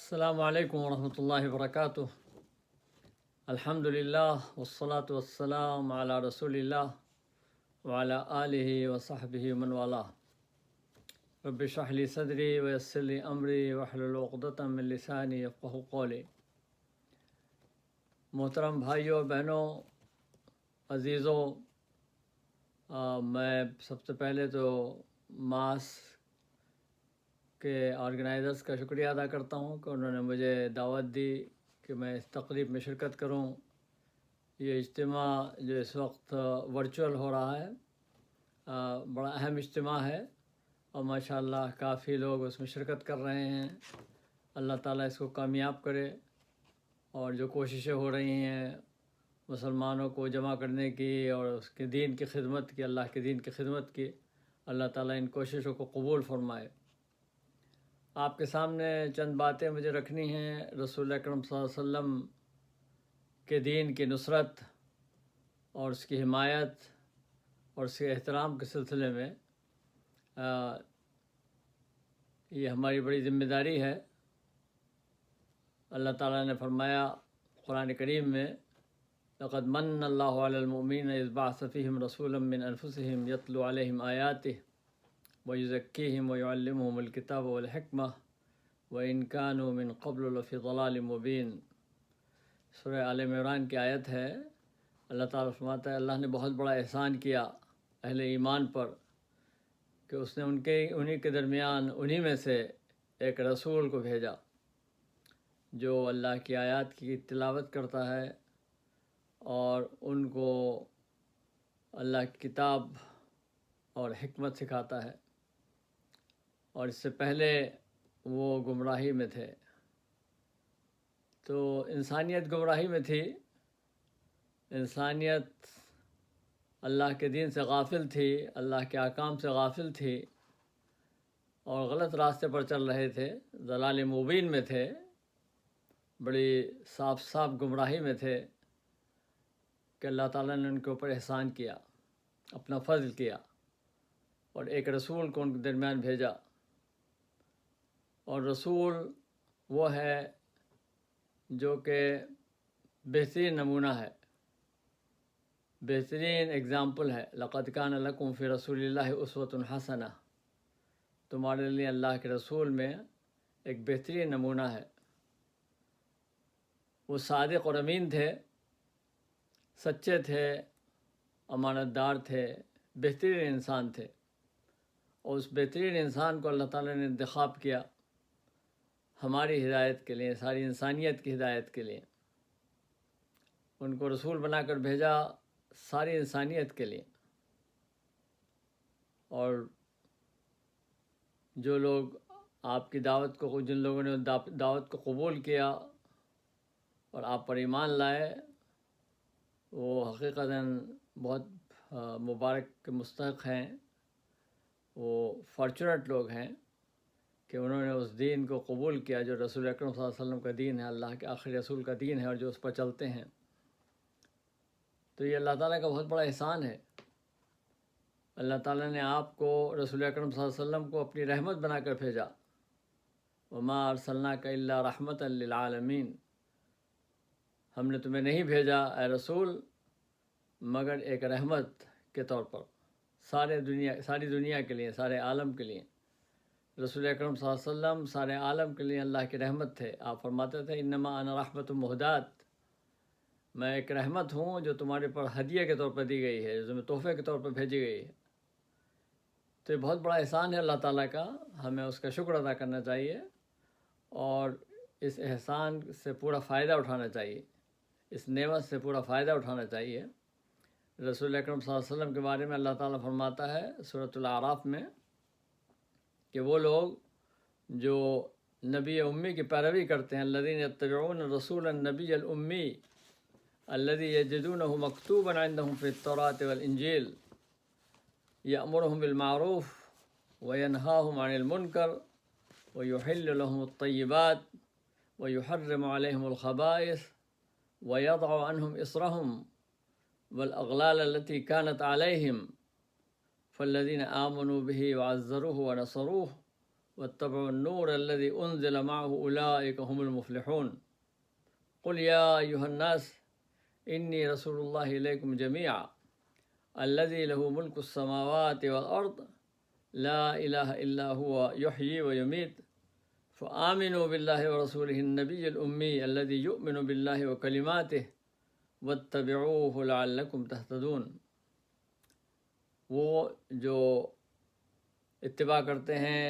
السلام علیکم ورحمۃ اللہ وبرکاتہ۔ الحمد للہ والصلاة والسلام علی رسول اللہ وعلی آلہ وصحبہ ومن والاه۔ رب اشرح لی صدری ویسر لی امری واحلل عقدۃ من لسانی یفقہوا قولی۔ محترم بھائیوں بہنوں عزیزوں، میں سب سے پہلے تو ماس کے آرگنائزرز کا شکریہ ادا کرتا ہوں کہ انہوں نے مجھے دعوت دی کہ میں اس تقریب میں شرکت کروں۔ یہ اجتماع جو اس وقت ورچوئل ہو رہا ہے بڑا اہم اجتماع ہے اور ماشاءاللہ کافی لوگ اس میں شرکت کر رہے ہیں۔ اللہ تعالیٰ اس کو کامیاب کرے، اور جو کوششیں ہو رہی ہیں مسلمانوں کو جمع کرنے کی اور اس کے دین کی خدمت کی، اللہ کے دین کی خدمت کی، اللہ تعالیٰ ان کوششوں کو قبول فرمائے۔ آپ کے سامنے چند باتیں مجھے رکھنی ہیں رسول اکرم صلی اللہ علیہ وسلم کے دین کی نصرت اور اس کی حمایت اور اس کے احترام کے سلسلے میں۔ یہ ہماری بڑی ذمہ داری ہے۔ اللہ تعالیٰ نے فرمایا قرآن کریم میں، لقد من اللہ علی المؤمنین اذ بعث فیہم رسولا من انفسہم یتلو علیہم آیاتہ وَيُزَكِّيهِمْ وَيُعَلِّمُهُمُ الْكِتَابَ وَالْحِكْمَةَ وَإِنْ كَانُوا مِنْ قَبْلُ لَفِي ضَلَالٍ مُبِينٍ۔ سورہ آل عمران کی آیت ہے۔ اللہ تعالیٰ فرماتا ہے اللہ نے بہت بڑا احسان کیا اہل ایمان پر کہ اس نے انہی کے درمیان انہی میں سے ایک رسول کو بھیجا جو اللہ کی آیات کی تلاوت کرتا ہے اور ان کو اللہ کی کتاب اور حکمت سکھاتا ہے، اور اس سے پہلے وہ گمراہی میں تھے۔ تو انسانیت گمراہی میں تھی، انسانیت اللہ کے دین سے غافل تھی، اللہ کے احکام سے غافل تھی اور غلط راستے پر چل رہے تھے، ضلال مبین میں تھے، بڑی صاف صاف گمراہی میں تھے کہ اللہ تعالیٰ نے ان کے اوپر احسان کیا، اپنا فضل کیا اور ایک رسول کو ان کے درمیان بھیجا۔ اور رسول وہ ہے جو کہ بہترین نمونہ ہے، بہترین اگزامپل ہے۔ لقد کان لکم فی رسول اللہ اسوۃ حسنہ، تمہارے لیے اللہ کے رسول میں ایک بہترین نمونہ ہے۔ وہ صادق اور امین تھے، سچے تھے، امانت دار تھے، بہترین انسان تھے، اور اس بہترین انسان کو اللہ تعالیٰ نے انتخاب کیا ہماری ہدایت کے لیے، ساری انسانیت کی ہدایت کے لیے۔ ان کو رسول بنا کر بھیجا ساری انسانیت کے لیے۔ اور جو لوگ آپ کی دعوت کو، جن لوگوں نے دعوت کو قبول کیا اور آپ پر ایمان لائے، وہ حقیقتاً بہت مبارک کے مستحق ہیں، وہ فارچونیٹ لوگ ہیں کہ انہوں نے اس دین کو قبول کیا جو رسول اکرم صلی اللہ علیہ وسلم کا دین ہے، اللہ کے آخری رسول کا دین ہے، اور جو اس پر چلتے ہیں۔ تو یہ اللہ تعالیٰ کا بہت بڑا احسان ہے۔ اللہ تعالیٰ نے آپ کو، رسول اکرم صلی اللہ علیہ وسلم کو، اپنی رحمت بنا کر بھیجا۔ وَمَا أَرْسَلْنَاكَ إِلَّا رَحْمَةً لِلْعَالَمِينَ، ہم نے تمہیں نہیں بھیجا اے رسول مگر ایک رحمت کے طور پر ساری دنیا کے لیے، سارے عالم کے لیے۔ رسول اکرم صلی اللہ علیہ وسلم سارے عالم کے لیے اللہ کی رحمت تھے۔ آپ فرماتے تھے انما انا رحمت مہدات، میں ایک رحمت ہوں جو تمہارے پر ہدیہ کے طور پر دی گئی ہے، جو تمہیں تحفے کے طور پر بھیجی گئی ہے۔ تو یہ بہت بڑا احسان ہے اللہ تعالیٰ کا، ہمیں اس کا شکر ادا کرنا چاہیے اور اس احسان سے پورا فائدہ اٹھانا چاہیے، اس نعمت سے پورا فائدہ اٹھانا چاہیے۔ رسول اکرم صلی اللہ علیہ وسلم کے بارے میں اللہ تعالیٰ فرماتا ہے سورۃ الاعراف میں کہ وہ لوگ جو نبی امی کی پیروی کرتے ہیں، الذین یتبعون الرسول النبی الامی الذی یجدونہ مکتوبا عندہم فی التوراۃ والانجیل یأمرہم بالمعروف وینہاہم عن المنکر ویحل لہم الطیبات ویحرم علیہم الخبائث ویضع عنہم اصرہم والاغلال التي كانت علیہم فالذین آمنوا به وعزروه ونصروه واتبعوا النور الذي انزل معه اولئک هم المفلحون قل یا ایھا الناس انی رسول اللہ الیکم جمیعا الذی له ملک السماوات والارض لا الہ الا هو یحیی ویمیت فآمنوا باللہ ورسولہ النبی الأمی الذی یؤمن باللہ وکلماتہ واتبعوہ لعلکم تہتدون۔ وہ جو اتباع کرتے ہیں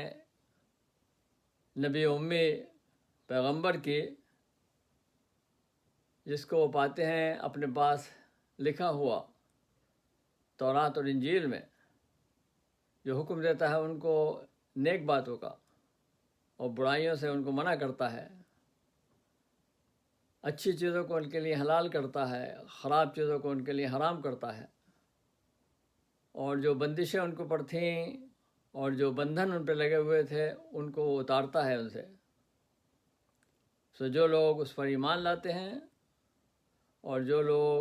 نبی امی پیغمبر کی، جس کو وہ پاتے ہیں اپنے پاس لکھا ہوا تورات اور انجیل میں، جو حکم دیتا ہے ان کو نیک باتوں کا اور برائیوں سے ان کو منع کرتا ہے، اچھی چیزوں کو ان کے لیے حلال کرتا ہے، خراب چیزوں کو ان کے لیے حرام کرتا ہے، اور جو بندشیں ان کو پر تھیں اور جو بندھن ان پہ لگے ہوئے تھے ان کو وہ اتارتا ہے ان سے۔ سو جو لوگ اس پر ایمان لاتے ہیں اور جو لوگ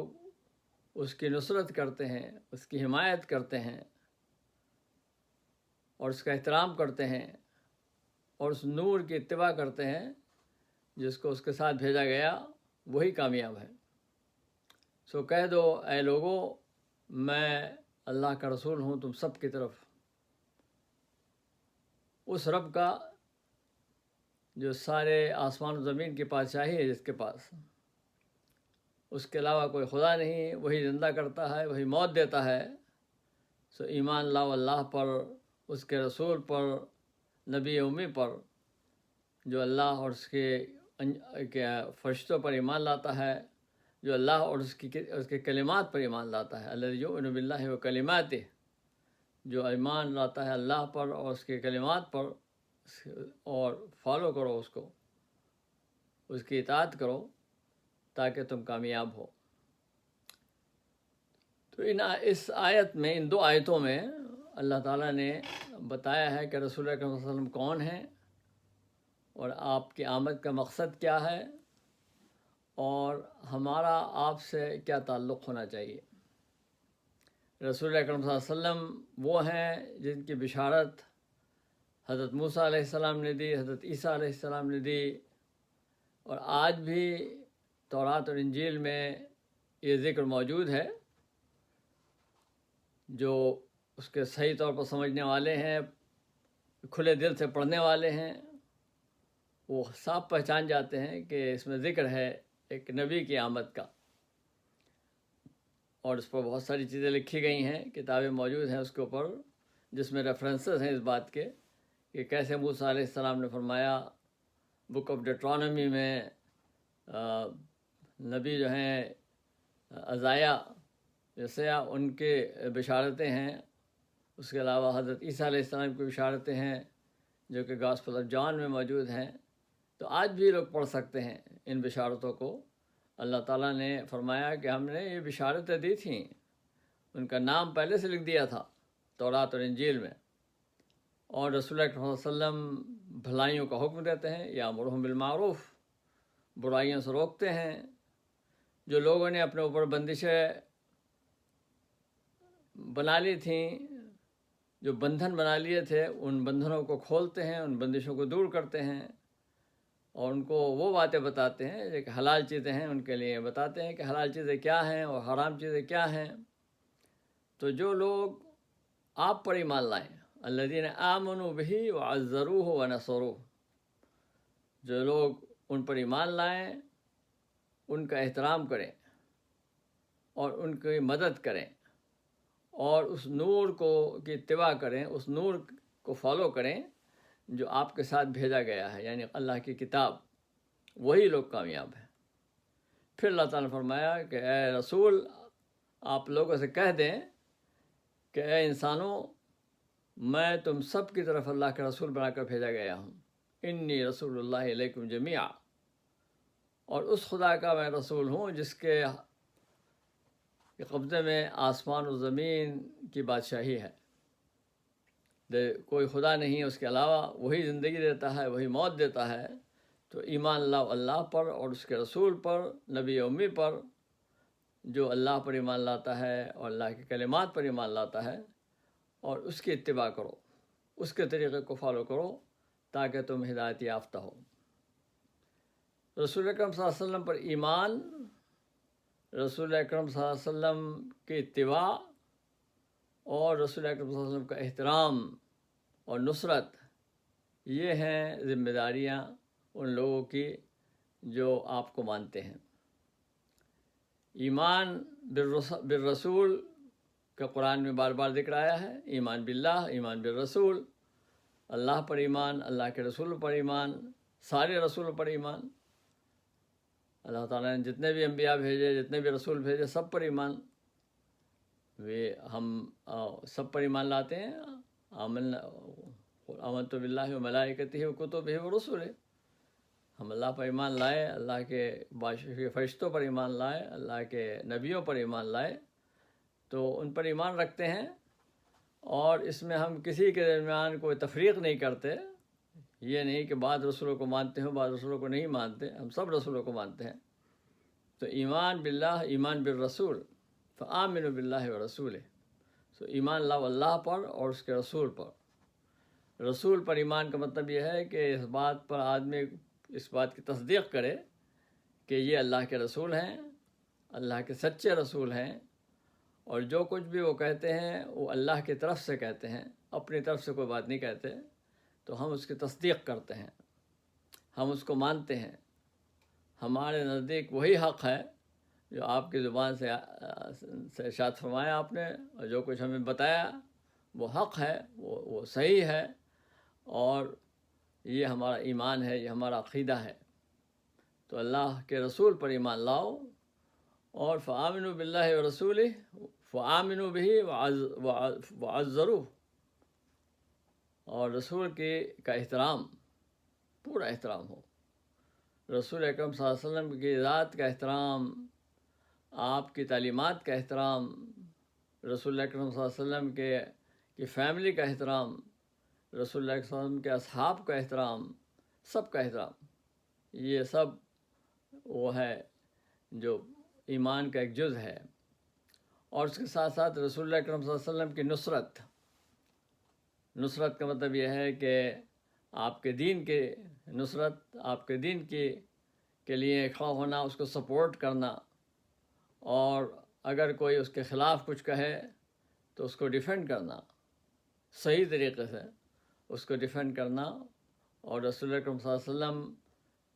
اس کی نصرت کرتے ہیں، اس کی حمایت کرتے ہیں اور اس کا احترام کرتے ہیں اور اس نور کی اتباع کرتے ہیں جس کو اس کے ساتھ بھیجا گیا، وہی کامیاب ہے۔ سو کہہ دو اے لوگو، میں اللہ کا رسول ہوں تم سب کی طرف، اس رب کا جو سارے آسمان و زمین کی بادشاہی ہے، جس کے پاس اس کے علاوہ کوئی خدا نہیں، وہی زندہ کرتا ہے، وہی موت دیتا ہے۔ سو ایمان لاؤ اللہ پر، اس کے رسول پر، نبی امی پر، جو اللہ اور اس کے فرشتوں پر ایمان لاتا ہے، جو اللہ اور اس کے کلمات پر ایمان لاتا ہے، الذی یؤمن باللہ وکلماتہ، جو ایمان لاتا ہے اللہ پر اور اس کے کلمات پر، اور فالو کرو اس کو، اس کی اطاعت کرو تاکہ تم کامیاب ہو۔ تو اس آیت میں، ان دو آیتوں میں اللہ تعالیٰ نے بتایا ہے کہ رسول اللہ صلی اللہ علیہ وسلم کون ہیں اور آپ کی آمد کا مقصد کیا ہے اور ہمارا آپ سے کیا تعلق ہونا چاہیے۔ رسول اللہ صلی اللہ علیہ وسلم وہ ہیں جن کی بشارت حضرت موسیٰ علیہ السلام نے دی، حضرت عیسیٰ علیہ السلام نے دی، اور آج بھی تورات اور انجیل میں یہ ذکر موجود ہے۔ جو اس کے صحیح طور پر سمجھنے والے ہیں، کھلے دل سے پڑھنے والے ہیں، وہ صاف پہچان جاتے ہیں کہ اس میں ذکر ہے ایک نبی کی آمد کا، اور اس پر بہت ساری چیزیں لکھی گئی ہیں، کتابیں موجود ہیں اس کے اوپر، جس میں ریفرنسز ہیں اس بات کے کہ کیسے موسیٰ علیہ السلام نے فرمایا۔ بک آف ڈیٹرانومی میں نبی جو ہیں یسیع ان کے بشارتیں ہیں، اس کے علاوہ حضرت عیسیٰ علیہ السلام کی بشارتیں ہیں جو کہ گاسپل آف جان میں موجود ہیں۔ تو آج بھی لوگ پڑھ سکتے ہیں ان بشارتوں کو۔ اللہ تعالیٰ نے فرمایا کہ ہم نے یہ بشارتیں دی تھیں، ان کا نام پہلے سے لکھ دیا تھا تورات اور انجیل میں، اور رسول اللہ صلی اللہ علیہ وسلم بھلائیوں کا حکم دیتے ہیں، یامرہم بالمعروف، برائیوں سے روکتے ہیں۔ جو لوگوں نے اپنے اوپر بندشیں بنا لی تھیں، جو بندھن بنا لیے تھے، ان بندھنوں کو کھولتے ہیں، ان بندشوں کو دور کرتے ہیں، اور ان کو وہ باتیں بتاتے ہیں جو کہ حلال چیزیں ہیں، ان کے لیے بتاتے ہیں کہ حلال چیزیں کیا ہیں اور حرام چیزیں کیا ہیں۔ تو جو لوگ آپ پر ایمان لائیں، الذین آمنوا بہ وعزروہ ونصروہ، جو لوگ ان پر ایمان لائیں، ان کا احترام کریں اور ان کی مدد کریں اور اس نور کی اتباع کریں، اس نور کو فالو کریں جو آپ کے ساتھ بھیجا گیا ہے، یعنی اللہ کی کتاب، وہی لوگ کامیاب ہیں۔ پھر اللہ تعالیٰ نے فرمایا کہ اے رسول، آپ لوگوں سے کہہ دیں کہ اے انسانوں، میں تم سب کی طرف اللہ کا رسول بنا کر بھیجا گیا ہوں، انی رسول اللہ علیکم جمیعا، اور اس خدا کا میں رسول ہوں جس کے قبضے میں آسمان و زمین کی بادشاہی ہے، کوئی خدا نہیں اس کے علاوہ، وہی زندگی دیتا ہے، وہی موت دیتا ہے۔ تو ایمان لاؤ اللہ پر اور اس کے رسول پر، نبی امی پر، جو اللہ پر ایمان لاتا ہے اور اللہ کے کلمات پر ایمان لاتا ہے، اور اس کی اتباع کرو، اس کے طریقے کو فالو کرو تاکہ تم ہدایت یافتہ ہو۔ رسول اکرم صلی اللہ علیہ وسلم پر ایمان، رسول اکرم صلی اللہ علیہ وسلم کی اتباع اور رسول اکرم صلی اللہ علیہ وسلم کا احترام اور نصرت، یہ ہیں ذمہ داریاں ان لوگوں کی جو آپ کو مانتے ہیں۔ ایمان بالرسول کا قرآن میں بار بار ذکر آیا ہے، ایمان باللہ، ایمان بالرسول، اللہ پر ایمان، اللہ کے رسول پر ایمان، سارے رسولوں پر ایمان، اللہ تعالیٰ نے جتنے بھی انبیاء بھیجے، جتنے بھی رسول بھیجے، سب پر ایمان، ہم سب پر ایمان لاتے ہیں۔ آمنت باللہ و ملائکتہ و کتبہ و رسلہ، ہم اللہ پر ایمان لائے، اللہ کے فرشتوں پر ایمان لائے، اللہ کے نبیوں پر ایمان لائے، تو ان پر ایمان رکھتے ہیں، اور اس میں ہم کسی کے درمیان کوئی تفریق نہیں کرتے۔ یہ نہیں کہ بعض رسولوں کو مانتے ہوں، بعض رسولوں کو نہیں مانتے، ہم سب رسولوں کو مانتے ہیں۔ تو ایمان باللہ، ایمان بالرسول، فآمنوا باللہ ورسولہ، تو ایمان لاؤ اللہ پر اور اس کے رسول پر۔ رسول پر ایمان کا مطلب یہ ہے کہ اس بات پر آدمی اس بات کی تصدیق کرے کہ یہ اللہ کے رسول ہیں، اللہ کے سچے رسول ہیں، اور جو کچھ بھی وہ کہتے ہیں وہ اللہ کی طرف سے کہتے ہیں، اپنی طرف سے کوئی بات نہیں کہتے، تو ہم اس کی تصدیق کرتے ہیں، ہم اس کو مانتے ہیں۔ ہمارے نزدیک وہی حق ہے جو آپ کی زبان سے ارشاد فرمایا آپ نے، اور جو کچھ ہمیں بتایا وہ حق ہے، وہ صحیح ہے، اور یہ ہمارا ایمان ہے، یہ ہمارا عقیدہ ہے۔ تو اللہ کے رسول پر ایمان لاؤ، اور فآمنوا باللہ ورسولہ، فآمنوا بہ وعزروہ، اور رسول کا احترام، پورا احترام ہو۔ رسول اکرم صلی اللہ علیہ وسلم کی ذات کا احترام، آپ کی تعلیمات کا احترام، رسول اکرم صلی اللہ علیہ وسلم کی فیملی کا احترام، رسول اللہ صلی اللہ علیہ وسلم کے اصحاب کا احترام، سب کا احترام، یہ سب وہ ہے جو ایمان کا ایک جز ہے۔ اور اس کے ساتھ ساتھ رسول اللہ اکرم صلی اللہ علیہ وسلم کی نصرت کا مطلب یہ ہے کہ آپ کے دین کی نصرت، آپ کے دین کے لیے کھڑا ہونا، اس کو سپورٹ کرنا، اور اگر کوئی اس کے خلاف کچھ کہے تو اس کو ڈیفینڈ کرنا، صحیح طریقے سے اس کو ڈیفینڈ کرنا، اور رسول اللہ اکرم صلی اللہ علیہ وسلم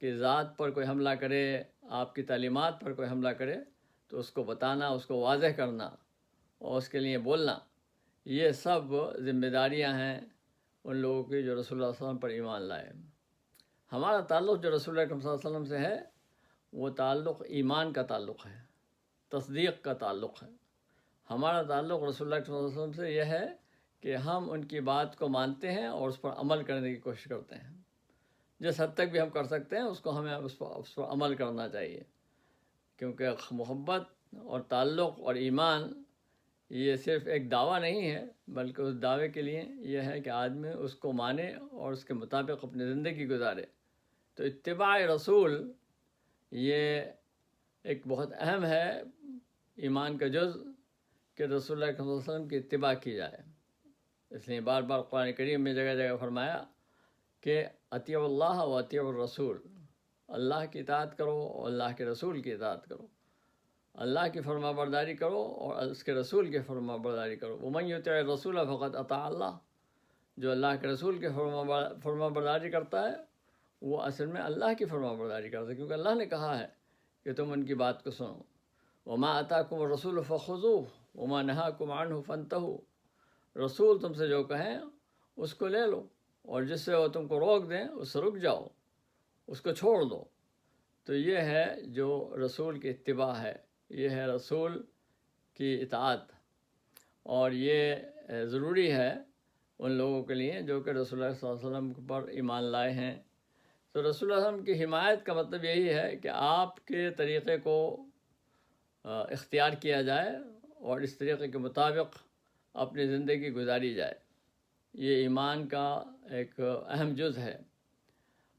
کی ذات پر کوئی حملہ کرے، آپ کی تعلیمات پر کوئی حملہ کرے تو اس کو بتانا، اس کو واضح کرنا اور اس کے لیے بولنا، یہ سب ذمہ داریاں ہیں ان لوگوں کی جو رسول اللہ صلی اللہ علیہ وسلم پر ایمان لائے۔ ہمارا تعلق جو رسول اللہ اکرم صلی اللہ علیہ وسلم سے ہے وہ تعلق ایمان کا تعلق ہے، تصدیق کا تعلق ہے۔ ہمارا تعلق رسول اللہ صلی اللہ علیہ وسلم سے یہ ہے کہ ہم ان کی بات کو مانتے ہیں اور اس پر عمل کرنے کی کوشش کرتے ہیں، جس حد تک بھی ہم کر سکتے ہیں اس کو ہمیں اس پر عمل کرنا چاہیے، کیونکہ محبت اور تعلق اور ایمان یہ صرف ایک دعویٰ نہیں ہے، بلکہ اس دعوے کے لیے یہ ہے کہ آدمی اس کو مانے اور اس کے مطابق اپنی زندگی گزارے۔ تو اتباع رسول یہ ایک بہت اہم ہے ایمان کا جز، کہ رسول اللہ صلی اللہ علیہ وسلم کی اتباع کی جائے۔ اس لیے بار بار قرآن کریم میں جگہ جگہ فرمایا کہ اطیعوا اللہ و اطیعوا الرسول، اللہ کی اطاعت کرو اور اللہ کے رسول کی اطاعت کرو، اللہ کی فرما برداری کرو اور اس کے رسول کی فرما برداری کرو۔ ومن یطع الرسول فقد اطاع اللہ، جو اللہ کے رسول کی فرما برداری کرتا ہے وہ اصل میں اللہ کی فرما برداری کرتا ہے، کیونکہ اللہ نے کہا ہے کہ تم ان کی بات کو سنو۔ وما آتاکم الرسول فخذوہ وما نہاکم عنہ فانتہوا، رسول تم سے جو کہیں اس کو لے لو، اور جس سے وہ تم کو روک دیں اس سے رک جاؤ، اس کو چھوڑ دو۔ تو یہ ہے جو رسول کی اتباع ہے، یہ ہے رسول کی اطاعت، اور یہ ضروری ہے ان لوگوں کے لیے جو کہ رسول اللہ صلی اللہ علیہ وسلم پر ایمان لائے ہیں۔ تو رسول اللہ صلی اللہ علیہ وسلم کی حمایت کا مطلب یہی ہے کہ آپ کے طریقے کو اختیار کیا جائے اور اس طریقے کے مطابق اپنی زندگی گزاری جائے، یہ ایمان کا ایک اہم جز ہے۔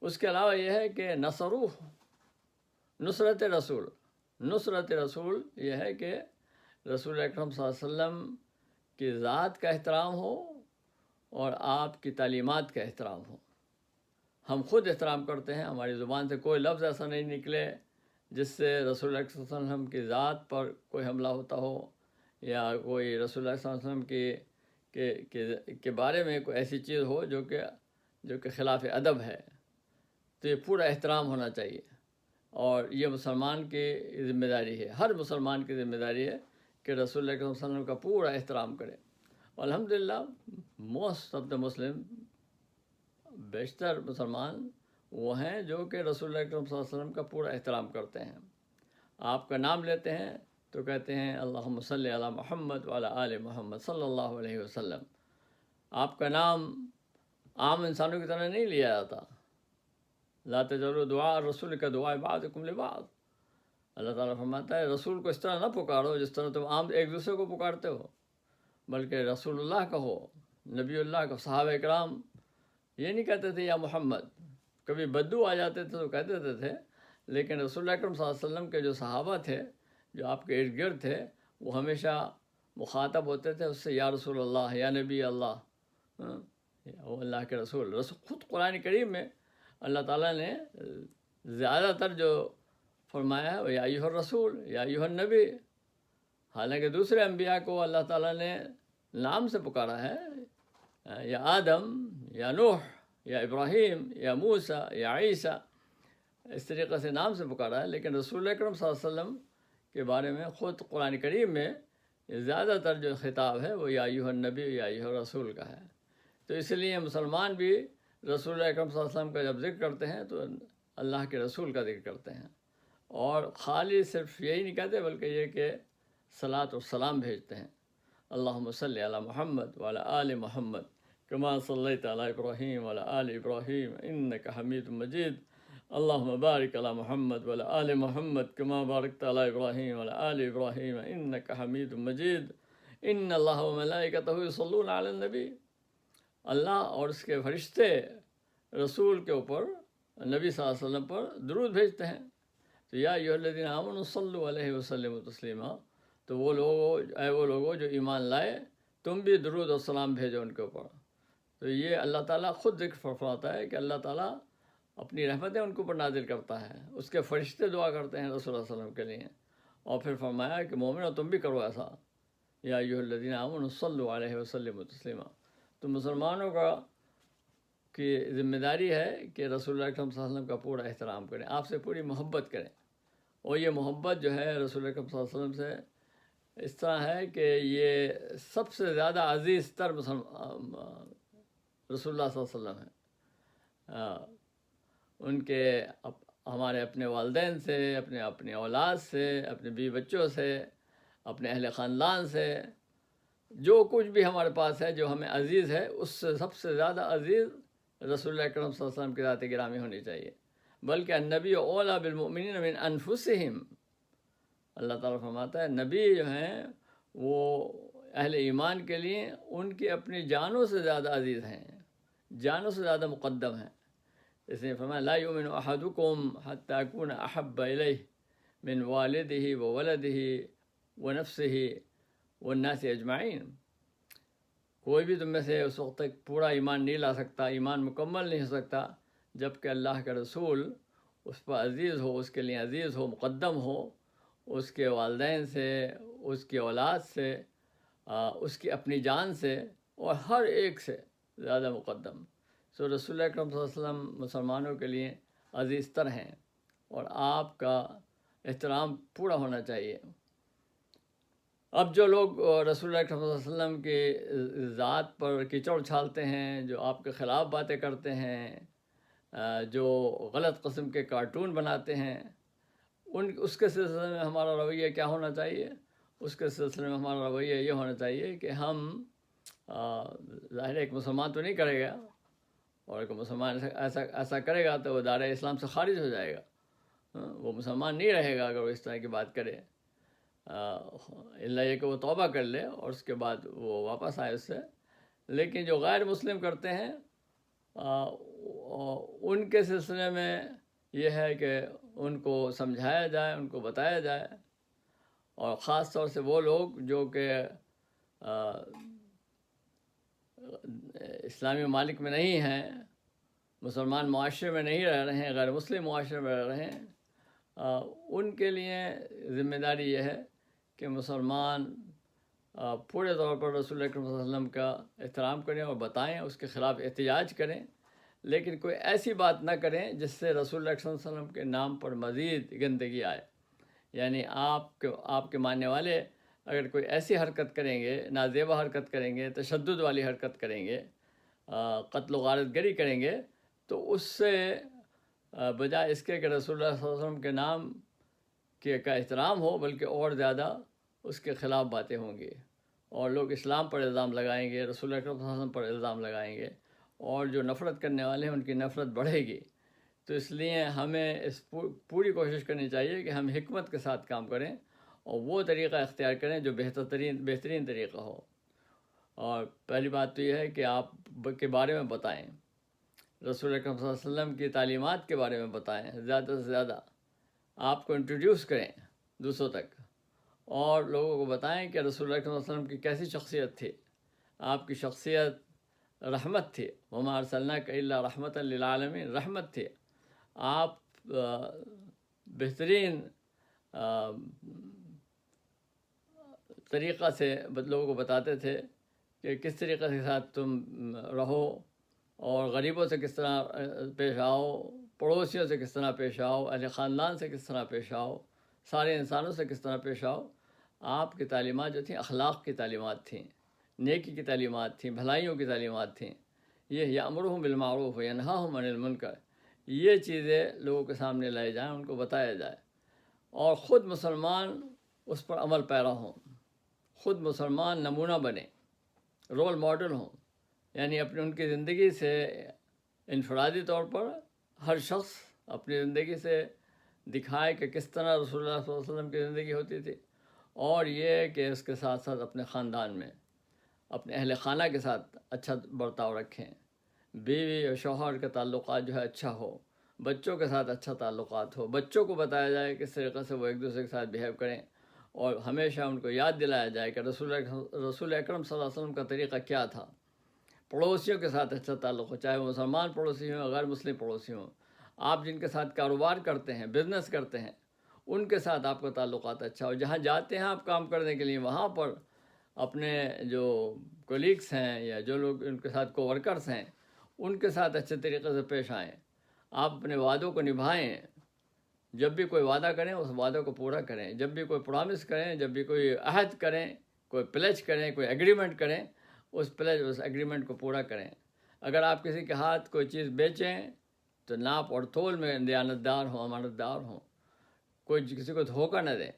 اس کے علاوہ یہ ہے کہ نصرت رسول یہ ہے کہ رسول اکرم صلی اللہ علیہ وسلم کی ذات کا احترام ہو اور آپ کی تعلیمات کا احترام ہو۔ ہم خود احترام کرتے ہیں. ہماری زبان سے کوئی لفظ ایسا نہیں نکلے جس سے رسول اللہ صلی اللہ علیہ وسلم کی ذات پر کوئی حملہ ہوتا ہو، یا کوئی رسول اللہ صلی اللہ علیہ وسلم کے بارے میں کوئی ایسی چیز ہو جو کہ خلاف ادب ہے. تو یہ پورا احترام ہونا چاہیے، اور یہ مسلمان کی ذمہ داری ہے، ہر مسلمان کی ذمہ داری ہے کہ رسول اللہ صلی اللہ علیہ وسلم کا پورا احترام کرے. الحمدللہ موسٹ آف دا مسلم، بیشتر مسلمان وہ ہیں جو کہ رسول اللہ صلی اللہ علیہ وسلم کا پورا احترام کرتے ہیں. آپ کا نام لیتے ہیں تو کہتے ہیں اللہم صلی علی محمد وعلی آل محمد صلی اللہ علیہ وسلم. آپ کا نام عام انسانوں کی طرح نہیں لیا جاتا. لا تجعلوا دعاء الرسول کا دعاء بعضکم لبعض. اللہ تعالیٰ فرماتا ہے رسول کو اس طرح نہ پکارو جس طرح تم عام ایک دوسرے کو پکارتے ہو، بلکہ رسول اللہ کہو، نبی اللہ کا. صحابہ اکرام یہ نہیں کہتے تھے یا محمد. کبھی بدو آ جاتے تھے تو کہتے تھے، لیکن رسول اللہ اکرم صلی اللہ علیہ وسلم کے جو صحابہ تھے، جو آپ کے ارد گرد تھے، وہ ہمیشہ مخاطب ہوتے تھے اس سے یا رسول اللہ، یا نبی اللہ، وہ اللہ کے رسول. خود قرآن کریم میں اللہ تعالیٰ نے زیادہ تر جو فرمایا ہے وہ یا ایھا الرسول، یا ایھا النبی. حالانکہ دوسرے انبیاء کو اللہ تعالیٰ نے نام سے پکارا ہے، یا آدم، یا نوح، یا ابراہیم، یا موسیٰ، یا عیسیٰ، اس طریقے سے نام سے پکارا ہے. لیکن رسول اکرم صلی اللہ علیہ وسلم کے بارے میں خود قرآن کریم میں زیادہ تر جو خطاب ہے وہ یا ایھا النبی، یا ایھا الرسول کا ہے. تو اس لیے مسلمان بھی رسول اکرم صلی اللہ علیہ وسلم کا جب ذکر کرتے ہیں تو اللہ کے رسول کا ذکر کرتے ہیں، اور خالی صرف یہی نہیں کہتے بلکہ یہ کہ صلاۃ و سلام بھیجتے ہیں. اللہم صلی علی محمد وعلی آل محمد کما صلیت علی ابراہیم وعلی آل ابراہیم انک حمید مجید. اللہم بارک علی محمد وعلی آل محمد کما بارکت علی ابراہیم وعلی آل ابراہیم انک حمید مجید. ان اللہ وملائکتہ یصلون علی النبی. اللہ اور اس کے فرشتے رسول کے اوپر، نبی صلی اللہ علیہ وسلم پر درود بھیجتے ہیں. تو یا ایھا الذین آمنوا صلوا علیہ وسلموا تسلیما. تو وہ لوگوں جو ایمان لائے، تم بھی درود و سلام بھیجو ان کے اوپر. تو یہ اللہ تعالیٰ خود ذکر فرماتا ہے کہ اللہ تعالیٰ اپنی رحمتیں ان کے اوپر نازل کرتا ہے، اس کے فرشتے دعا کرتے ہیں رسول اللہ صلی اللہ علیہ وسلم کے لیے. اور پھر فرمایا کہ مومنو تم بھی کرو ایسا، یا ایھا الذین آمنوا صلوا علیہ وسلموا تسلیما. تو مسلمانوں کی ذمہ داری ہے کہ رسول اللہ صلی اللہ علیہ وسلم کا پورا احترام کریں، آپ سے پوری محبت کریں. اور یہ محبت جو ہے رسول اللہ صلی اللہ علیہ وسلم سے اس طرح ہے کہ یہ سب سے زیادہ عزیز تر رسول اللہ صلی اللہ علیہ وسلم ہیں. ان کے ہمارے اپنے والدین سے، اپنے اولاد سے، اپنے بیوی بچوں سے، اپنے اہل خاندان سے، جو کچھ بھی ہمارے پاس ہے جو ہمیں عزیز ہے، اس سے سب سے زیادہ عزیز رسول اللہ اکرم صلی اللہ علیہ وسلم کی ذات گرامی ہونی چاہیے. بلکہ النبی اولیٰ بالمؤمنین من انفسہم. اللہ تعالیٰ فرماتا ہے نبی جو ہیں وہ اہل ایمان کے لیے ان کی اپنی جانوں سے زیادہ عزیز ہیں، جانوں سے زیادہ مقدم ہیں. اس لیے فرمایا لا یؤمن احدکم حتی اکون احب الیہ من والدہ وولدہ ونفسہ والناس اجمعین. کوئی بھی تم میں سے اس وقت تک پورا ایمان نہیں لا سکتا، ایمان مکمل نہیں ہو سکتا جب کہ اللہ کا رسول اس پر عزیز ہو، اس کے لیے عزیز ہو، مقدم ہو، اس کے والدین سے، اس کی اولاد سے، اس کی اپنی جان سے، اور ہر ایک سے زیادہ مقدم. سو رسول اللہ اکرم صلی اللہ علیہ وسلم مسلمانوں کے لیے عزیز تر ہیں، اور آپ کا احترام پورا ہونا چاہیے. اب جو لوگ رسول اللہ صلی اللہ علیہ وسلم کی ذات پر کیچڑ اچھالتے ہیں، جو آپ کے خلاف باتیں کرتے ہیں، جو غلط قسم کے کارٹون بناتے ہیں، اس کے سلسلے میں ہمارا رویہ کیا ہونا چاہیے؟ اس کے سلسلے میں ہمارا رویہ یہ ہونا چاہیے کہ ہم ظاہر ایک مسلمان تو نہیں کرے گا، اور ایک مسلمان ایسا کرے گا تو وہ دائرہ اسلام سے خارج ہو جائے گا. وہ مسلمان نہیں رہے گا اگر وہ اس طرح کی بات کرے، اللہ یہ کہ وہ توبہ کر لے اور اس کے بعد وہ واپس آئے اس سے. لیکن جو غیر مسلم کرتے ہیں ان کے سلسلے میں یہ ہے کہ ان کو سمجھایا جائے، ان کو بتایا جائے، اور خاص طور سے وہ لوگ جو کہ اسلامی ممالک میں نہیں ہیں، مسلمان معاشرے میں نہیں رہ رہے ہیں، غیر مسلم معاشرے میں رہ رہے ہیں، ان کے لیے ذمہ داری یہ ہے کہ مسلمان پورے طور پر رسول اکرم صلی اللہ علیہ وسلم کا احترام کریں اور بتائیں، اس کے خلاف احتجاج کریں، لیکن کوئی ایسی بات نہ کریں جس سے رسول اکرم صلی اللہ علیہ وسلم کے نام پر مزید گندگی آئے۔ یعنی آپ کے ماننے والے اگر کوئی ایسی حرکت کریں گے، نازیبا حرکت کریں گے، تشدد والی حرکت کریں گے، قتل و غارت گری کریں گے، تو اس سے بجائے اس کے کہ رسول اللہ صلی اللہ علیہ وسلم کے نام کا احترام ہو، بلکہ اور زیادہ اس کے خلاف باتیں ہوں گی، اور لوگ اسلام پر الزام لگائیں گے، رسول اللہ صلی اللہ علیہ وسلم پر الزام لگائیں گے، اور جو نفرت کرنے والے ہیں ان کی نفرت بڑھے گی۔ تو اس لیے ہمیں اس پوری کوشش کرنی چاہیے کہ ہم حکمت کے ساتھ کام کریں اور وہ طریقہ اختیار کریں جو بہترین طریقہ ہو۔ اور پہلی بات تو یہ ہے کہ آپ کے بارے میں بتائیں، رسول اکرم صلی اللہ علیہ وسلم کی تعلیمات کے بارے میں بتائیں، زیادہ سے زیادہ آپ کو انٹروڈیوس کریں دوسروں تک، اور لوگوں کو بتائیں کہ رسول اللہ صلی اللہ علیہ وسلم کی کیسی شخصیت تھی۔ آپ کی شخصیت رحمت تھی، وما ارسلناک الا رحمۃ للعالمین، رحمت تھی۔ آپ بہترین طریقہ سے لوگوں کو بتاتے تھے کہ کس طریقے کے ساتھ تم رہو، اور غریبوں سے کس طرح پیش آؤ، پڑوسیوں سے کس طرح پیش آؤ، اہل خاندان سے کس طرح پیش آؤ، سارے انسانوں سے کس طرح پیش آؤ۔ آپ کی تعلیمات جو تھیں اخلاق کی تعلیمات تھیں، نیکی کی تعلیمات تھیں، بھلائیوں کی تعلیمات تھیں۔ یہ یامرہم بالمعروف وینہاہم عن المنکر، یہ چیزیں لوگوں کے سامنے لائے جائیں، ان کو بتایا جائے، اور خود مسلمان اس پر عمل پیرا ہوں، خود مسلمان نمونہ بنے، رول ماڈل ہوں۔ یعنی ان کی زندگی سے انفرادی طور پر ہر شخص اپنی زندگی سے دکھائے کہ کس طرح رسول اللہ صلی اللہ علیہ وسلم کی زندگی ہوتی تھی، اور یہ کہ اس کے ساتھ ساتھ اپنے خاندان میں اپنے اہل خانہ کے ساتھ اچھا برتاؤ رکھیں، بیوی اور شوہر کا تعلقات جو ہے اچھا ہو، بچوں کے ساتھ اچھا تعلقات ہو، بچوں کو بتایا جائے کس طریقے سے وہ ایک دوسرے کے ساتھ بیہیو کریں، اور ہمیشہ ان کو یاد دلایا جائے کہ رسول اکرم صلی اللہ علیہ وسلم کا طریقہ کیا تھا۔ پڑوسیوں کے ساتھ اچھا تعلق ہو، چاہے وہ مسلمان پڑوسی ہوں، غیر مسلم پڑوسی ہوں۔ آپ جن کے ساتھ کاروبار کرتے ہیں، بزنس کرتے ہیں، ان کے ساتھ آپ کا تعلقات اچھا ہو۔ جہاں جاتے ہیں آپ کام کرنے کے لیے، وہاں پر اپنے جو کولیگس ہیں یا جو لوگ ان کے ساتھ کوورکرس ہیں، ان کے ساتھ اچھے طریقے سے پیش آئیں۔ آپ اپنے وعدوں کو نبھائیں، جب بھی کوئی وعدہ کریں اس وعدوں کو پورا کریں، جب بھی کوئی پرامس کریں، جب بھی کوئی عہد کریں، کوئی پلیج کریں، کوئی ایگریمنٹ کریں، اس ایگریمنٹ کو پورا کریں۔ اگر آپ کسی کے ہاتھ کوئی چیز بیچیں تو ناپ اور تول میں دیانتدار ہوں، امانتدار ہوں، کوئی کسی کو دھوکہ نہ دیں۔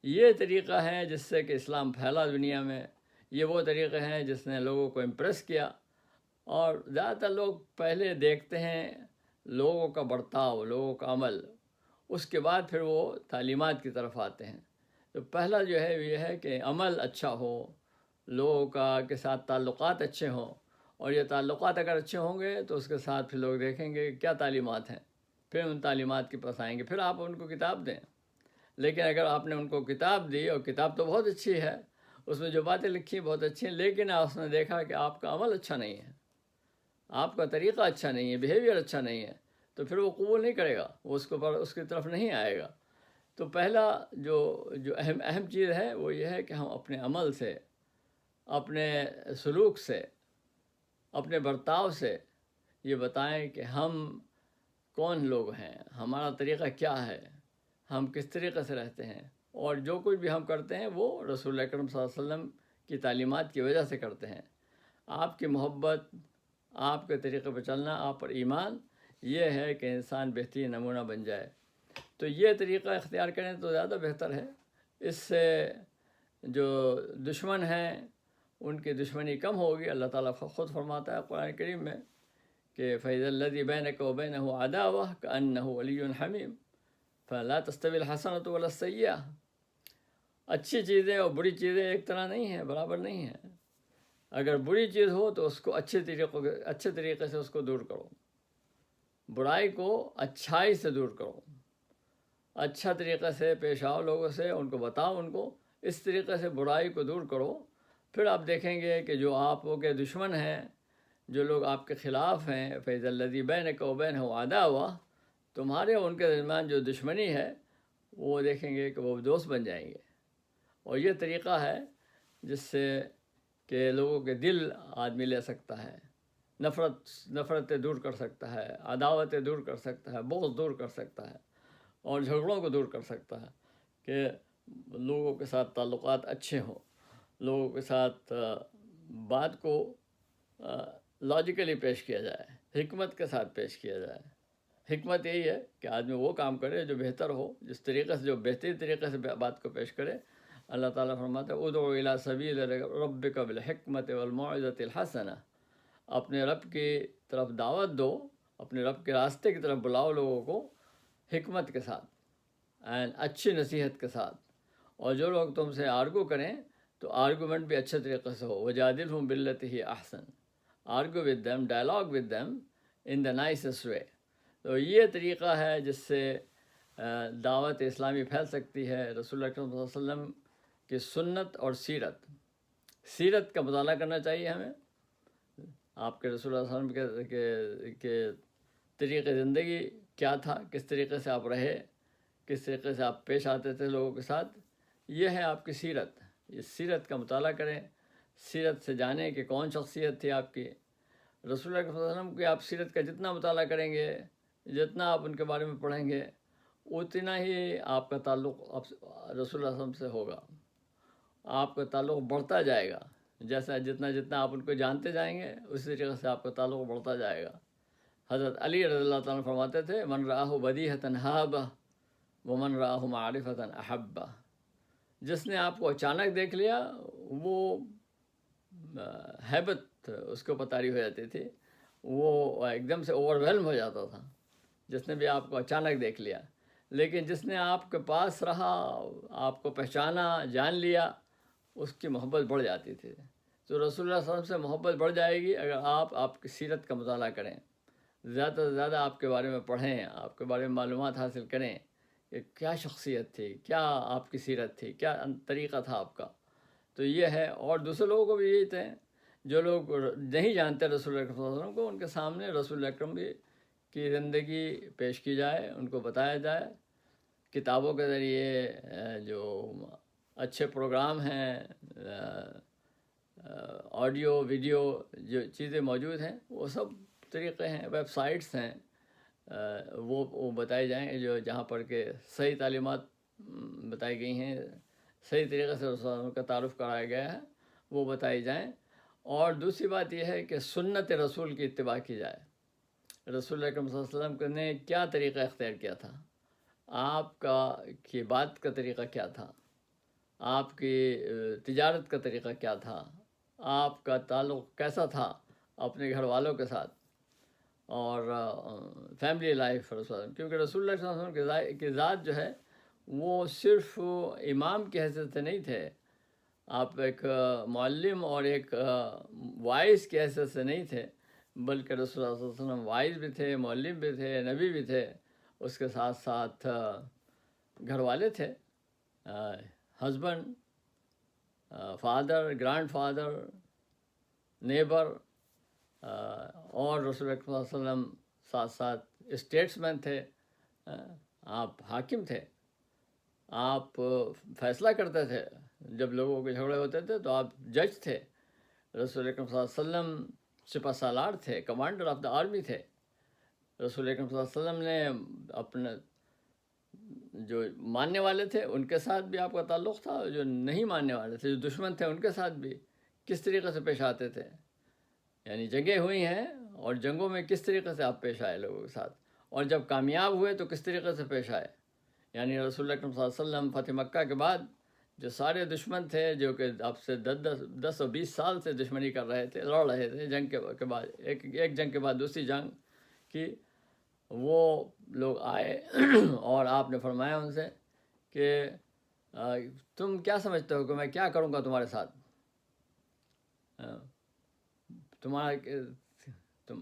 یہ طریقہ ہے جس سے کہ اسلام پھیلا دنیا میں، یہ وہ طریقے ہیں جس نے لوگوں کو امپریس کیا۔ اور زیادہ تر لوگ پہلے دیکھتے ہیں لوگوں کا برتاؤ، لوگوں کا عمل، اس کے بعد پھر وہ تعلیمات کی طرف آتے ہیں۔ تو پہلا جو ہے یہ ہے کہ عمل اچھا ہو، لوگوں کے ساتھ تعلقات اچھے ہوں، اور یہ تعلقات اگر اچھے ہوں گے تو اس کے ساتھ پھر لوگ دیکھیں گے کہ کیا تعلیمات ہیں، پھر ان تعلیمات کے پاس آئیں گے، پھر آپ ان کو کتاب دیں۔ لیکن اگر آپ نے ان کو کتاب دی، اور کتاب تو بہت اچھی ہے، اس میں جو باتیں لکھی ہیں بہت اچھی ہیں، لیکن اس نے دیکھا کہ آپ کا عمل اچھا نہیں ہے، آپ کا طریقہ اچھا نہیں ہے، بیہیویئر اچھا نہیں ہے، تو پھر وہ قبول نہیں کرے گا، وہ اس کی طرف نہیں آئے گا۔ تو پہلا جو اہم چیز ہے وہ یہ ہے کہ ہم اپنے عمل سے، اپنے سلوک سے، اپنے برتاؤ سے یہ بتائیں کہ ہم کون لوگ ہیں، ہمارا طریقہ کیا ہے، ہم کس طریقے سے رہتے ہیں، اور جو کچھ بھی ہم کرتے ہیں وہ رسول اکرم صلی اللہ علیہ وسلم کی تعلیمات کی وجہ سے کرتے ہیں۔ آپ کی محبت، آپ کے طریقے پہ چلنا، آپ پر ایمان، یہ ہے کہ انسان بہترین نمونہ بن جائے۔ تو یہ طریقہ اختیار کریں تو زیادہ بہتر ہے۔ اس سے جو دشمن ہیں ان کی دشمنی کم ہوگی۔ اللہ تعالیٰ خود فرماتا ہے قرآن کریم میں کہ فَإِذَا الَّذِي بَيْنَكَ وَبَيْنَهُ عَدَاوَةٌ كَأَنَّهُ وَلِيٌّ حَمِيمٌ فَلَا تَسْتَوِي الْحَسَنَةُ وَلَا السَّيِّئَةُ۔ اچھی چیزیں اور بری چیزیں ایک طرح نہیں ہیں، برابر نہیں ہیں۔ اگر بری چیز ہو تو اس کو اچھے طریقے سے اس کو دور کرو، برائی کو اچھائی سے دور کرو، اچھا طریقے سے پیش آؤ لوگوں سے، ان کو بتاؤ، ان کو اس طریقے سے برائی کو دور کرو۔ پھر آپ دیکھیں گے کہ جو آپ کے دشمن ہیں، جو لوگ آپ کے خلاف ہیں فیض الذی بینک و بینہ عداوہ، تمہارے اور ان کے درمیان جو دشمنی ہے وہ دیکھیں گے کہ وہ دوست بن جائیں گے۔ اور یہ طریقہ ہے جس سے کہ لوگوں کے دل آدمی لے سکتا ہے، نفرتیں دور کر سکتا ہے، عداوتیں دور کر سکتا ہے، بغض دور کر سکتا ہے، اور جھگڑوں کو دور کر سکتا ہے کہ لوگوں کے ساتھ تعلقات اچھے ہوں، لوگوں کے ساتھ بات کو لاجیکلی پیش کیا جائے، حکمت کے ساتھ پیش کیا جائے۔ حکمت یہی ہے کہ آدمی وہ کام کرے جو بہتر ہو، جس طریقے سے جو بہترین طریقے سے بات کو پیش کرے۔ اللہ تعالیٰ فرماتا ہے ادعو الی سبیل ربک بالحکمت والموعظۃ الحسنہ، اپنے رب کی طرف دعوت دو، اپنے رب کے راستے کی طرف بلاؤ لوگوں کو حکمت کے ساتھ اینڈ اچھی نصیحت کے ساتھ۔ اور جو لوگ تم سے آرگو کریں تو آرگومنٹ بھی اچھے طریقے سے ہو، وجادلہم باللتی ہی احسن، argue with them, dialogue with them in the nicest way. تو یہ طریقہ ہے جس سے دعوت اسلامی پھیل سکتی ہے۔ رسول اللہ صلی اللہ علیہ وسلم کی سنت اور سیرت کا مطالعہ کرنا چاہیے ہمیں۔ آپ کے رسول اللہ صلی اللہ علیہ وسلم کے طریقے زندگی کیا تھا، کس طریقے سے آپ رہے، کس طریقے سے آپ پیش آتے تھے لوگوں کے ساتھ، یہ ہے آپ کی سیرت۔ اس سیرت کا مطالعہ کریں، سیرت سے جانیں کہ کون شخصیت تھی آپ کی۔ رسول اللہ صلی اللہ علیہ وسلم کی آپ سیرت کا جتنا مطالعہ کریں گے، جتنا آپ ان کے بارے میں پڑھیں گے، اتنا ہی آپ کا تعلق رسول اللہ صلی اللہ علیہ وسلم سے ہوگا، آپ کا تعلق بڑھتا جائے گا۔ جتنا آپ ان کو جانتے جائیں گے، اسی طریقے سے آپ کا تعلق بڑھتا جائے گا۔ حضرت علی رضی اللہ تعالیٰ عنہ فرماتے تھے من رآہ بدیہۃ ہابہ ومن رآہ معرفۃ احبہ، جس نے آپ کو اچانک دیکھ لیا وہ ہیبت اس کو پتاری ہو جاتی تھی، وہ ایک دم سے اوور ویلم ہو جاتا تھا جس نے بھی آپ کو اچانک دیکھ لیا۔ لیکن جس نے آپ کے پاس رہا، آپ کو پہچانا، جان لیا، اس کی محبت بڑھ جاتی تھی۔ تو رسول اللہ صلی اللہ علیہ وسلم سے محبت بڑھ جائے گی اگر آپ کی سیرت کا مطالعہ کریں، زیادہ سے زیادہ آپ کے بارے میں پڑھیں، آپ کے بارے میں معلومات حاصل کریں کہ کیا شخصیت تھی، کیا آپ کی سیرت تھی، کیا طریقہ تھا آپ کا۔ تو یہ ہے، اور دوسرے لوگوں کو بھی یہی تھے جو لوگ نہیں جانتے رسول اللہ صلی اللہ علیہ وسلم کو، ان کے سامنے رسول اکرم کی زندگی پیش کی جائے، ان کو بتایا جائے۔ کتابوں کے ذریعے جو اچھے پروگرام ہیں، آڈیو ویڈیو جو چیزیں موجود ہیں، وہ سب طریقے ہیں، ویب سائٹس ہیں، وہ بتائی جائیں جو جہاں پر کہ صحیح تعلیمات بتائی گئی ہیں، صحیح طریقے سے رسول اللہ کا تعارف کرایا گیا ہے، وہ بتائی جائیں۔ اور دوسری بات یہ ہے کہ سنت رسول کی اتباع کی جائے۔ رسول اللہ صلی اللہ علیہ وسلم نے کیا طریقہ اختیار کیا تھا، آپ کی بات کا طریقہ کیا تھا، آپ کی تجارت کا طریقہ کیا تھا، آپ کا تعلق کیسا تھا اپنے گھر والوں کے ساتھ، اور فیملی لائف رسول، کیونکہ رسول اللہ صلی اللہ علیہ وسلم کی ذات جو ہے وہ صرف امام کی حیثیت سے نہیں تھے، آپ ایک معلم اور ایک وائز کی حیثیت سے نہیں تھے، بلکہ رسول اللہ صلی اللہ علیہ وسلم وائز بھی تھے، معلم بھی تھے، نبی بھی تھے، اس کے ساتھ ساتھ گھر والے تھے، husband, father, grandfather, neighbour, اور رسول اللہ صلی اللہ علیہ وسلم ساتھ ساتھ اسٹیٹس مین تھے، آپ حاکم تھے، آپ فیصلہ کرتے تھے، جب لوگوں کے جھگڑے ہوتے تھے تو آپ جج تھے۔ رسول اکرم صلی اللہ علیہ وسلم سپہ سالار تھے، کمانڈر آف دا آرمی تھے۔ رسول اکرم صلی اللہ علیہ وسلم نے اپنے جو ماننے والے تھے ان کے ساتھ بھی آپ کا تعلق تھا، جو نہیں ماننے والے تھے، جو دشمن تھے، ان کے ساتھ بھی کس طریقے سے پیش آتے تھے، یعنی جنگیں ہوئی ہیں اور جنگوں میں کس طریقے سے آپ پیش آئے لوگوں کے ساتھ، اور جب کامیاب ہوئے تو کس طریقے سے پیش آئے۔ یعنی رسول اللہ اکرم صلی اللہ علیہ وسلم فتح مکہ کے بعد جو سارے دشمن تھے جو کہ آپ سے 10 اور 20 سال سے دشمنی کر رہے تھے، لڑ رہے تھے، جنگ کے بعد ایک جنگ کے بعد دوسری جنگ کی، وہ لوگ آئے اور آپ نے فرمایا ان سے کہ تم کیا سمجھتے ہو کہ میں کیا کروں گا تمہارے ساتھ، تم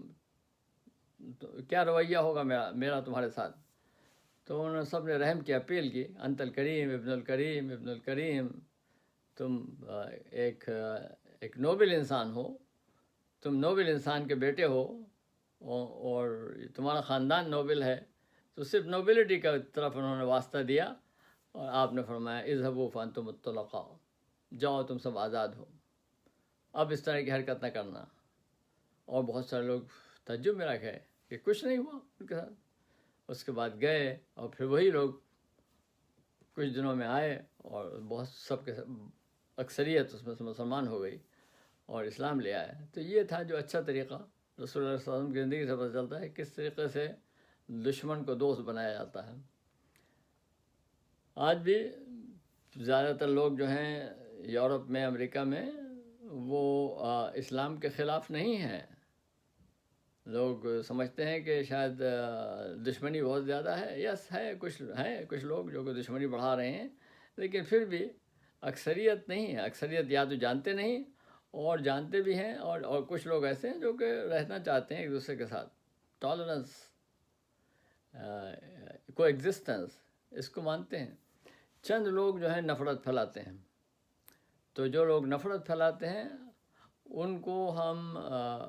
کیا رویہ ہوگا میرا تمہارے ساتھ۔ تو انہوں نے سب نے رحم کی اپیل کی، انت الکریم ابن الکریم ابن الکریم، تم ایک نوبل انسان ہو، تم نوبل انسان کے بیٹے ہو اور تمہارا خاندان نوبل ہے، تو صرف نوبلٹی کا طرف انہوں نے واسطہ دیا، اور آپ نے فرمایا اذهبوا فانتم الطلقاء، جاؤ تم سب آزاد ہو، اب اس طرح کی حرکت نہ کرنا۔ اور بہت سارے لوگ تعجب میں رہ گئے کہ کچھ نہیں ہوا ان کے ساتھ۔ اس کے بعد گئے اور پھر وہی لوگ کچھ دنوں میں آئے اور بہت سب کے اکثریت اس میں سے مسلمان ہو گئی اور اسلام لے آئے۔ تو یہ تھا جو اچھا طریقہ رسول اللہ صلی اللہ علیہ وسلم کی زندگی سے پتہ چلتا ہے کس طریقے سے دشمن کو دوست بنایا جاتا ہے۔ آج بھی زیادہ تر لوگ جو ہیں یورپ میں، امریکہ میں، وہ اسلام کے خلاف نہیں ہیں۔ لوگ سمجھتے ہیں کہ شاید دشمنی بہت زیادہ ہے۔ یس ہے، کچھ لوگ جو کہ دشمنی بڑھا رہے ہیں، لیکن پھر بھی اکثریت نہیں ہے۔ اکثریت یا تو جانتے نہیں اور جانتے بھی ہیں، اور کچھ لوگ ایسے ہیں جو کہ رہنا چاہتے ہیں ایک دوسرے کے ساتھ، ٹالرنس، کو ایگزسٹنس، اس کو مانتے ہیں۔ چند لوگ جو ہیں نفرت پھیلاتے ہیں۔ تو جو لوگ نفرت پھیلاتے ہیں ان کو ہم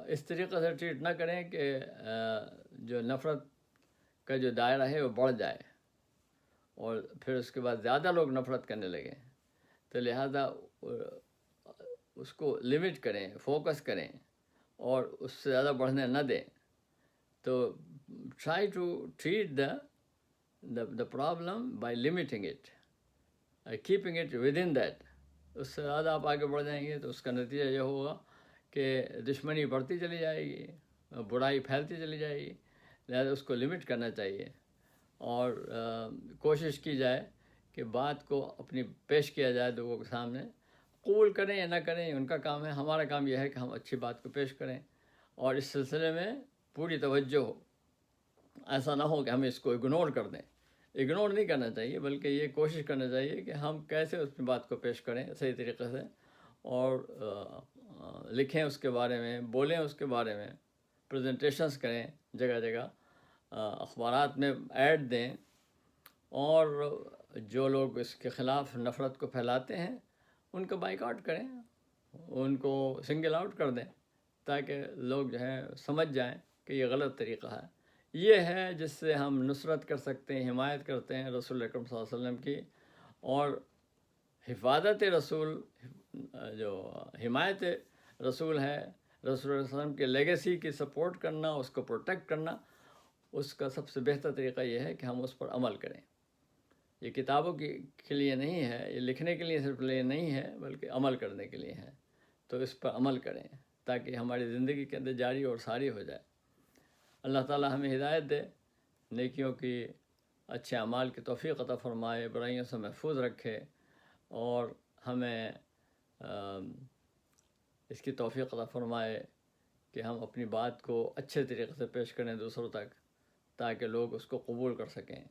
اس طریقے سے ٹریٹ نہ کریں کہ جو نفرت کا جو دائرہ ہے وہ بڑھ جائے اور پھر اس کے بعد زیادہ لوگ نفرت کرنے لگیں۔ تو لہذا اس کو لمٹ کریں، فوکس کریں اور اس سے زیادہ بڑھنے نہ دیں۔ تو try to treat the problem by limiting it, keeping it within that۔ اس سے زیادہ آپ آگے بڑھ جائیں گے تو اس کا نتیجہ یہ ہوگا کہ دشمنی بڑھتی چلی جائے گی، برائی پھیلتی چلی جائے گی۔ لہذا اس کو لمٹ کرنا چاہیے اور کوشش کی جائے کہ بات کو اپنی پیش کیا جائے لوگوں کے سامنے۔ قبول کریں یا نہ کریں ان کا کام ہے، ہمارا کام یہ ہے کہ ہم اچھی بات کو پیش کریں اور اس سلسلے میں پوری توجہ ہو۔ ایسا نہ ہو کہ ہم اس کو اگنور کر دیں۔ اگنور نہیں کرنا چاہیے، بلکہ یہ کوشش کرنا چاہیے کہ ہم کیسے اس بات کو پیش کریں صحیح طریقے سے، اور لکھیں اس کے بارے میں، بولیں اس کے بارے میں، پریزنٹیشنز کریں جگہ جگہ، اخبارات میں ایڈ دیں، اور جو لوگ اس کے خلاف نفرت کو پھیلاتے ہیں ان کا بائیکاٹ کریں، ان کو سنگل آؤٹ کر دیں، تاکہ لوگ جو ہیں سمجھ جائیں کہ یہ غلط طریقہ ہے۔ یہ ہے جس سے ہم نصرت کر سکتے ہیں، حمایت کرتے ہیں رسول اکرم صلی اللہ علیہ وسلم کی، اور حفاظت رسول، جو حمایت رسول ہے، رسول اللہ علیہ وسلم کے لیگیسی کی سپورٹ کرنا، اس کو پروٹیکٹ کرنا، اس کا سب سے بہتر طریقہ یہ ہے کہ ہم اس پر عمل کریں۔ یہ کتابوں کے لیے نہیں ہے، یہ لکھنے کے لیے صرف لیے نہیں ہے، بلکہ عمل کرنے کے لیے ہے۔ تو اس پر عمل کریں تاکہ ہماری زندگی کے اندر جاری اور ساری ہو جائے۔ اللہ تعالیٰ ہمیں ہدایت دے، نیکیوں کی، اچھے اعمال کی توفیق عطا فرمائے، برائیوں سے محفوظ رکھے، اور ہمیں اس کی توفیق عطا فرمائے کہ ہم اپنی بات کو اچھے طریقے سے پیش کریں دوسروں تک، تاکہ لوگ اس کو قبول کر سکیں،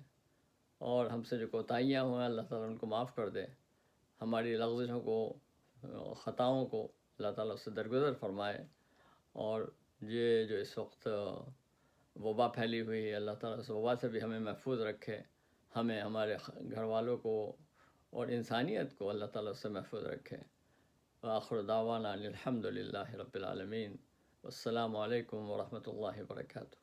اور ہم سے جو کوتاہیاں ہوئیں اللہ تعالیٰ ان کو معاف کر دے، ہماری لغزشوں کو، خطاؤں کو اللہ تعالیٰ اس سے درگزر فرمائے، اور یہ جو اس وقت وبا پھیلی ہوئی ہے اللہ تعالیٰ اس وبا سے بھی ہمیں محفوظ رکھے، ہمیں، ہمارے گھر والوں کو اور انسانیت کو اللہ تعالیٰ اس سے محفوظ رکھے۔ وآخر دعوانا الحمد للہ رب العالمین، والسلام علیکم ورحمۃ اللہ وبرکاتہ۔